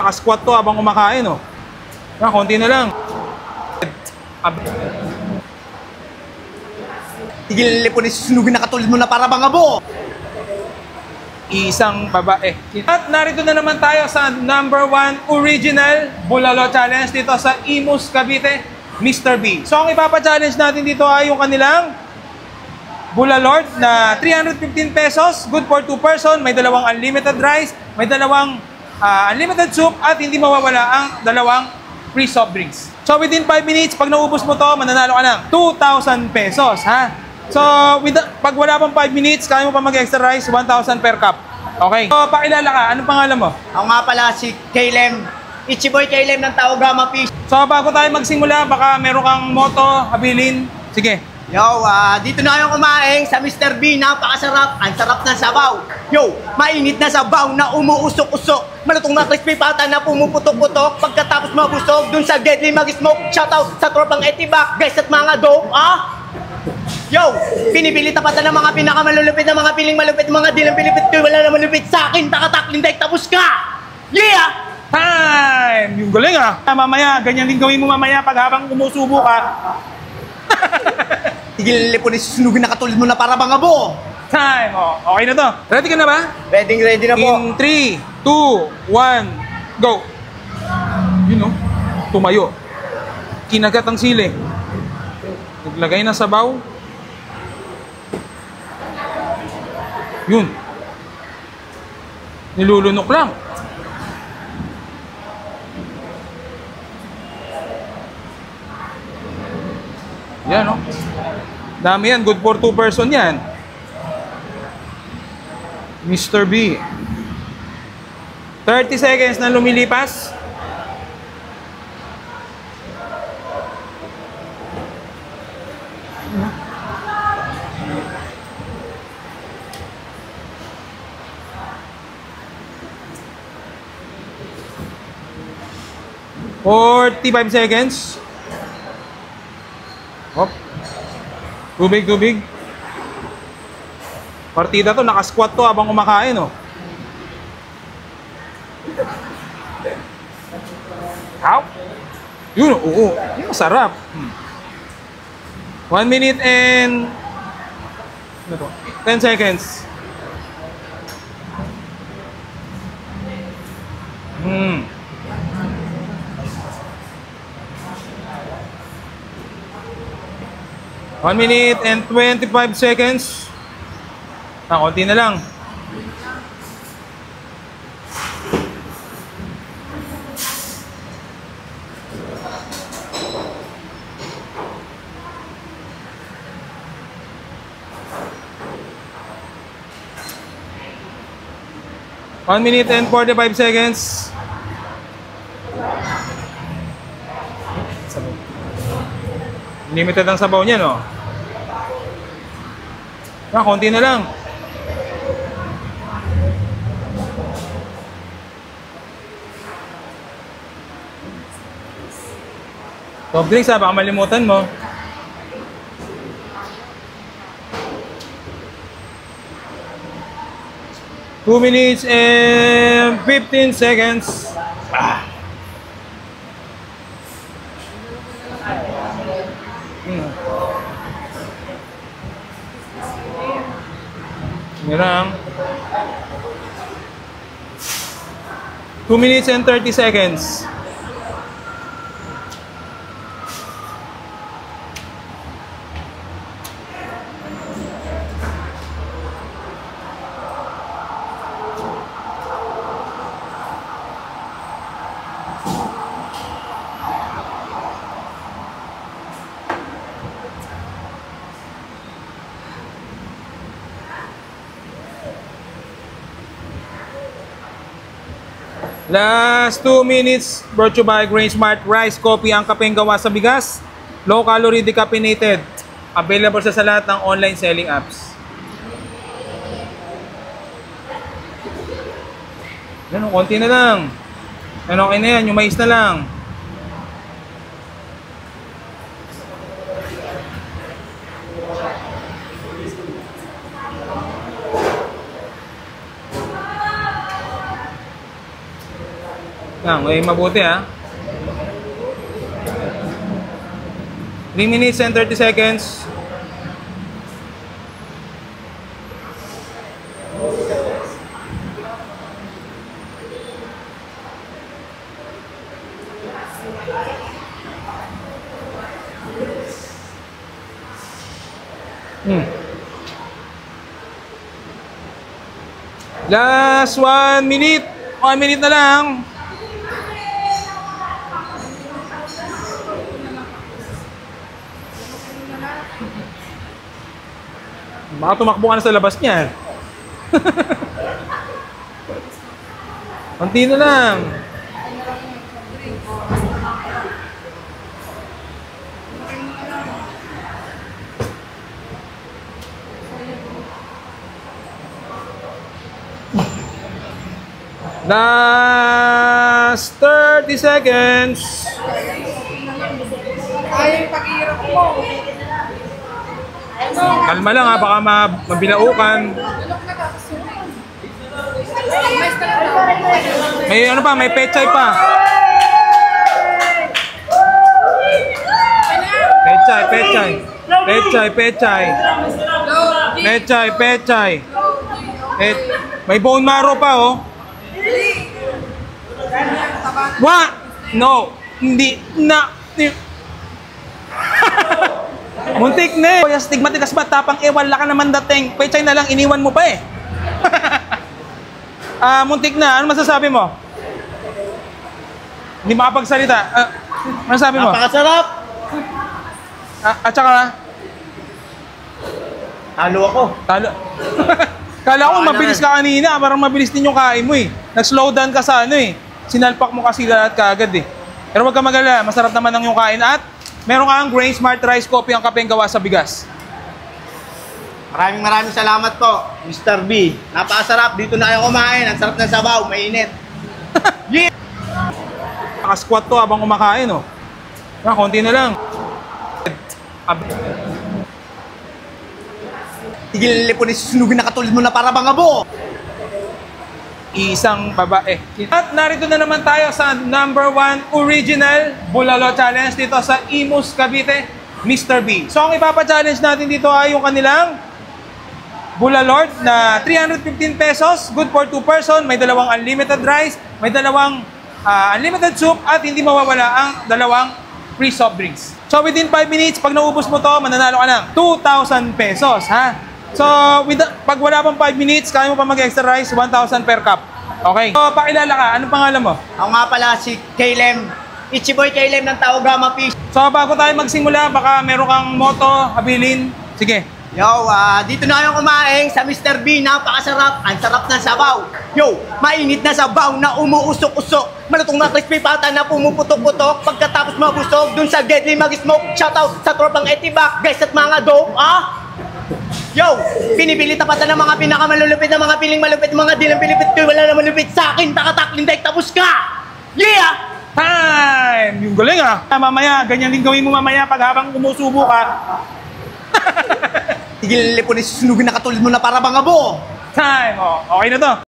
Naka-squat to habang kumakain, oh. Konti na lang. Tigil po ni susunugin na katulad mo na para bang abo. Isang babae. At narito na naman tayo sa #1 original Bulalo Challenge dito sa Imus, Cavite, Mr. B. So ang ipapa-challenge natin dito ay yung kanilang Bulalord na 315 pesos, good for 2 person, may dalawang unlimited rice, may dalawang unlimited soup, at hindi mawawala ang dalawang free soft drinks. So within 5 minutes, pag naubos mo to, mananalo ka ng 2,000 pesos, ha? So pag wala pang 5 minutes, kaya mo pa mag-extra rice, 1,000 per cup. Okay. So pakilala ka, anong pangalan mo? Ako nga pala si Kaylem. Ichiboy Kaylem ng Taogama Fish. So bago tayo magsimula, baka meron kang moto, habilin. Sige. Yo, dito na kayong kumain sa Mr. B. Napakasarap. Ang sarap ng sabaw. Yo, mainit na sabaw na umuusok-usok. Malutong na crispy pata na pumuputok-putok. Pagkatapos mabusog dun sa deadly mag-smoke. Shoutout sa tropang etibak, guys at mga dope. Yo, pinipili tapatan ng mga pinakamalulupit na mga piling malupit. Mga dilang pilipit ko, wala na malupit sa akin. Takatak, linday, tapos ka. Yeah! Time! Yung galing, mamaya, ganyan din gawin mo mamaya pag habang umusubo ka. Tigil po ni susunugin na katulad mo na para bang abo. Time! Okay na to. Ready ka na ba? Ready na po. In 3, 2, 1, go! Yun, oh. Tumayo. Kinagat ang sili. Naglagay na sabaw. Yun. Nilulunok lang. Yan, oh. Dami yan. Good for 2 person yan. Mr. B. 30 seconds na lumilipas. Forty-five seconds. Hop. Tubig. Partida to, naka-squat to habang kumakain, oh. Ow! Yun, oo. Yun, masarap. 1 minute and 10 seconds. 1 minute and 25 seconds. Konti na lang. One minute and 45 seconds. Limited ang sabaw niya, no? Konti na lang. Soft drinks, baka malimutan mo. Two minutes and 15 seconds. Mirang. 2 minutes and 30 seconds. Last 2 minutes, brought to you by Grain Smart Rice Coffee, ang kapeng gawa sa bigas, low calorie, decaffeinated, available sa lahat ng online selling apps. Yan, konti na lang. Okay na yan, yung mais na lang. Yan, may mabuti ha. 3 minutes and 30 seconds. Last 1 minute. 1 minute na lang. Baka tumakbo ka na sa labas niya. Konti na lang. Last 30 seconds. Ay, pag-iirap mo. Kalma lang ha, baka mabilaukan. May ano pa, may pechay pa. Pechay, pechay. Pechay, pechay. Pechay, pechay. May bone marrow pa oh. What? No. Hindi na. Muntik na eh. Kuya, stigmatikas ba? Tapang wala ka naman dating. Pechay na lang, iniwan mo pa eh. Muntik na. Ano masasabi mo? Hindi makapagsalita. Ano sabi mo? Napakasarap! At saka? Talo ako. Talo. Kala ko mabilis ka kanina. Parang mabilis din yung kain mo eh. Nag-slow down ka sa ano eh. Sinalpak mo kasi lahat kaagad eh. Pero wag ka mag-alala. Masarap naman ang yung kain. At meron kang Grain Smart Rice Coffee ang kapeng gawa sa bigas. Maraming salamat po, Mr. B. Napakasarap. Dito na kayo kumain. Ang sarap ng sabaw. Mainit. Yeah! Naka-squat to habang kumakain oh. Konti na lang. Tigil lipon ni susunugin na katulad mo na para bang abo. Isang babae. At narito na naman tayo sa number 1 original Bulalo Challenge dito sa Imus, Cavite, Mr. B. So ang ipapa-challenge natin dito ay yung kanilang Bulalord na 315 pesos, good for 2 person, may dalawang unlimited rice, may dalawang unlimited soup at hindi mawawala ang dalawang free soft drinks. So within 5 minutes, pag naubos mo to, mananalo ka ng 2,000 pesos, ha? So, pag wala pang 5 minutes, kaya mo pa mag-extra rice, 1,000 per cup. Okay. So, pakilala ka. Anong pangalan mo? Ako nga pala si Kaylem. Ichiboy Kaylem ng Taogama Fish. So, bago tayo magsimula, baka meron kang moto, habilin. Sige. Yo, dito na kayo kumain sa Mr. B. Napakasarap. Ang sarap ng sabaw. Yo, mainit na sabaw na umuusok-usok. Malutong na crispy pata na pumuputok-putok. Pagkatapos mabusog, dun sa Deadly Mag-Smoke. Shoutout sa tropang Etibak, guys at mga dope, Yo, pinipili tapatan ng mga pinakamalulupit na mga piling malupit, mga dilang pilipit ko, wala na malupit sa akin, takataklinday, tapos ka! Yeah! Time! Yung galing ah. Mamaya, ganyan din gawin mo mamaya pag habang umusubo ka. Tigil lipon ni susunugin na katulad mo na para bang abo. Time! Oh, okay na to.